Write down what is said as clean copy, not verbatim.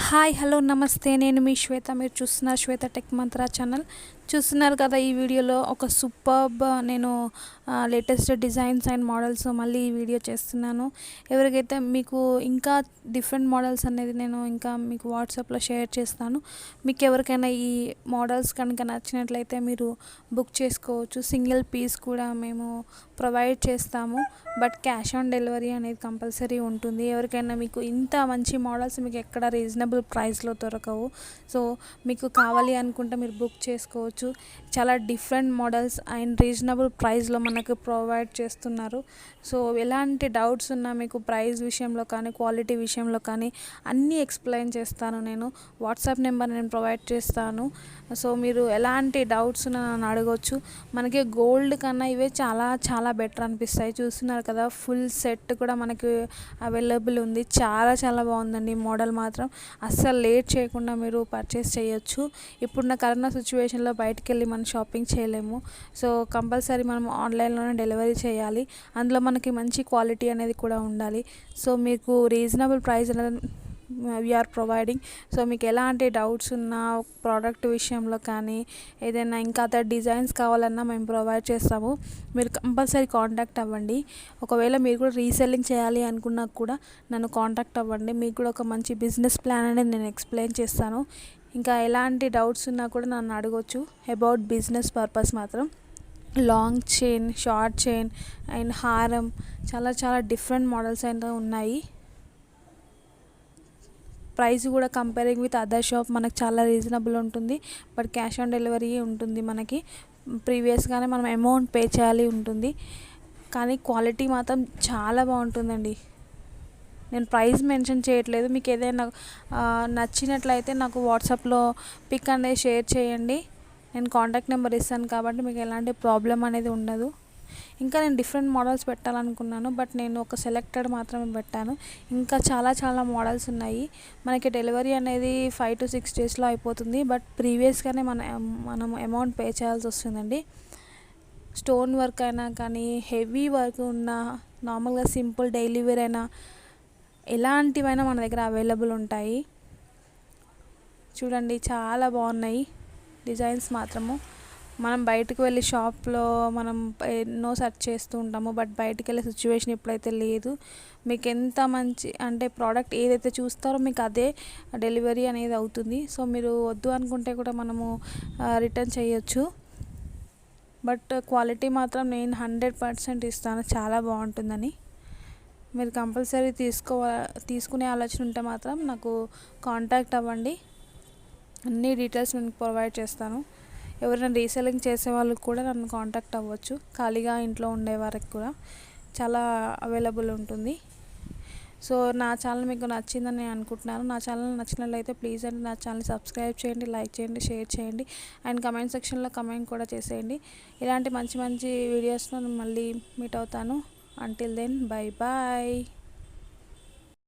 Hi hello నమస్తే నేను మీ శ్వేత మీరు చూస్తున్నారు శ్వేత టెక్ మంత్ర ఛానల్ చూస్తున్నారు కదా ఈ వీడియోలో ఒక సూపర్బ్ నేను లేటెస్ట్ డిజైన్స్ అండ్ మోడల్స్ మళ్ళీ ఈ వీడియో చేస్తున్నాను. ఎవరికైతే మీకు ఇంకా డిఫరెంట్ మోడల్స్ అనేది నేను ఇంకా మీకు వాట్సాప్లో షేర్ చేస్తాను. మీకు ఎవరికైనా ఈ మోడల్స్ కనుక నచ్చినట్లయితే మీరు బుక్ చేసుకోవచ్చు. సింగిల్ పీస్ కూడా మేము ప్రొవైడ్ చేస్తాము, బట్ క్యాష్ ఆన్ డెలివరీ అనేది కంపల్సరీ ఉంటుంది. ఎవరికైనా మీకు ఇంత మంచి మోడల్స్ మీకు ఎక్కడ రీజనబుల్ ప్రైస్లో దొరకవు. సో మీకు కావాలి అనుకుంటే మీరు బుక్ చేసుకోవచ్చు. చాలా డిఫరెంట్ మోడల్స్ అండ్ రీజనబుల్ ప్రైస్లో మనకు ప్రొవైడ్ చేస్తున్నారు. సో ఎలాంటి డౌట్స్ ఉన్నా మీకు ప్రైస్ విషయంలో కానీ క్వాలిటీ విషయంలో కానీ అన్నీ ఎక్స్ప్లెయిన్ చేస్తాను. నేను వాట్సాప్ నెంబర్ నేను ప్రొవైడ్ చేస్తాను. సో మీరు ఎలాంటి డౌట్స్ ఉన్నా నన్ను అడగవచ్చు. మనకి గోల్డ్ కన్నా ఇవే చాలా చాలా బెటర్ అనిపిస్తాయి. చూస్తున్నారు కదా ఫుల్ సెట్ కూడా మనకి అవైలబుల్ ఉంది. చాలా చాలా బాగుందండి మోడల్ మాత్రం. అస్సలు లేట్ చేయకుండా మీరు పర్చేస్ చేయొచ్చు. ఇప్పుడున్న కరోనా సిచ్యువేషన్లో బయటికి వెళ్ళి మనం షాపింగ్ చేయలేము. సో కంపల్సరీ మనం ఆన్లైన్లోనే డెలివరీ చేయాలి. అందులో మనకి మంచి క్వాలిటీ అనేది కూడా ఉండాలి. సో మీకు రీజనబుల్ ప్రైస్ అనేది వీఆర్ ప్రొవైడింగ్. సో మీకు ఎలాంటి డౌట్స్ ఉన్నా ప్రోడక్ట్ విషయంలో కానీ ఏదైనా ఇంకా అదర్ డిజైన్స్ కావాలన్నా మేము ప్రొవైడ్ చేస్తాము. మీరు కంపల్సరీ కాంటాక్ట్ అవ్వండి. ఒకవేళ మీరు కూడా రీసెల్లింగ్ చేయాలి అనుకున్నా కూడా నన్ను కాంటాక్ట్ అవ్వండి. మీకు కూడా ఒక మంచి బిజినెస్ ప్లాన్ అనేది నేను ఎక్స్ప్లెయిన్ చేస్తాను. ఇంకా ఎలాంటి డౌట్స్ ఉన్నా కూడా నన్ను అడగవచ్చు అబౌట్ బిజినెస్ పర్పస్ మాత్రం. Long chain, short chain and హారం చాలా చాలా డిఫరెంట్ మోడల్స్ అయితే ఉన్నాయి. ప్రైస్ కూడా కంపేరింగ్ విత్ అదర్ షాప్ మనకు చాలా రీజనబుల్ ఉంటుంది, బట్ క్యాష్ ఆన్ డెలివరీ ఉంటుంది. మనకి ప్రీవియస్గానే మనం అమౌంట్ పే చేయాలి ఉంటుంది, కానీ క్వాలిటీ మాత్రం చాలా బాగుంటుందండి. నేను ప్రైస్ మెన్షన్ చేయట్లేదు. మీకు ఏదైనా నచ్చినట్లయితే నాకు వాట్సాప్లో పిక్ అనేది షేర్ చేయండి. నేను కాంటాక్ట్ నెంబర్ ఇస్తాను కాబట్టి మీకు ఎలాంటి ప్రాబ్లం అనేది ఉండదు. ఇంకా నేను డిఫరెంట్ మోడల్స్ పెట్టాలనుకున్నాను, బట్ నేను ఒక సెలెక్టెడ్ మాత్రమే పెట్టాను. ఇంకా చాలా చాలా మోడల్స్ ఉన్నాయి. మనకి డెలివరీ అనేది 5 to 6 డేస్లో అయిపోతుంది, బట్ ప్రీవియస్గానే మనం అమౌంట్ పే చేయాల్సి వస్తుందండి. స్టోన్ వర్క్ అయినా కానీ హెవీ వర్క్ ఉన్న నార్మల్గా సింపుల్ డైలీ వేర్ అయినా ఎలాంటివైనా మన దగ్గర అవైలబుల్ ఉంటాయి. చూడండి చాలా బాగున్నాయి డిజైన్స్ మాత్రము. మనం బయటకు వెళ్ళి షాప్లో మనం ఎన్నో సెర్చ్ చేస్తూ ఉంటాము, బట్ బయటకు వెళ్ళే సిచ్యువేషన్ ఇప్పుడైతే లేదు. మీకు ఎంత మంచి అంటే ప్రోడక్ట్ ఏదైతే చూస్తారో మీకు అదే డెలివరీ అనేది అవుతుంది. సో మీరు వద్దు అనుకుంటే కూడా మనము రిటర్న్ చేయొచ్చు, బట్ క్వాలిటీ మాత్రం నేను 100% ఇస్తాను, చాలా బాగుంటుందని. మీరు కంపల్సరీ తీసుకునే ఆలోచన ఉంటే మాత్రం నాకు కాంటాక్ట్ అవ్వండి. అన్ని డీటెయిల్స్ నేను ప్రొవైడ్ చేస్తాను. ఎవరైనా రీసెల్లింగ్ చేసే వాళ్ళకి కూడా నన్ను కాంటాక్ట్ అవ్వచ్చు. ఖాళీగా ఇంట్లో ఉండే వారికి కూడా చాలా అవైలబుల్ ఉంటుంది. సో నా ఛానల్ మీకు నచ్చిందని నేను అనుకుంటున్నాను. నా ఛానల్ నచ్చినట్లయితే ప్లీజ్ అండి నా ఛానల్ సబ్స్క్రైబ్ చేయండి, లైక్ చేయండి, షేర్ చేయండి అండ్ కమెంట్ సెక్షన్లో కమెంట్ కూడా చేసేయండి. ఇలాంటి మంచి మంచి వీడియోస్లో నేను మళ్ళీ మీట్ అవుతాను. Until then, bye bye.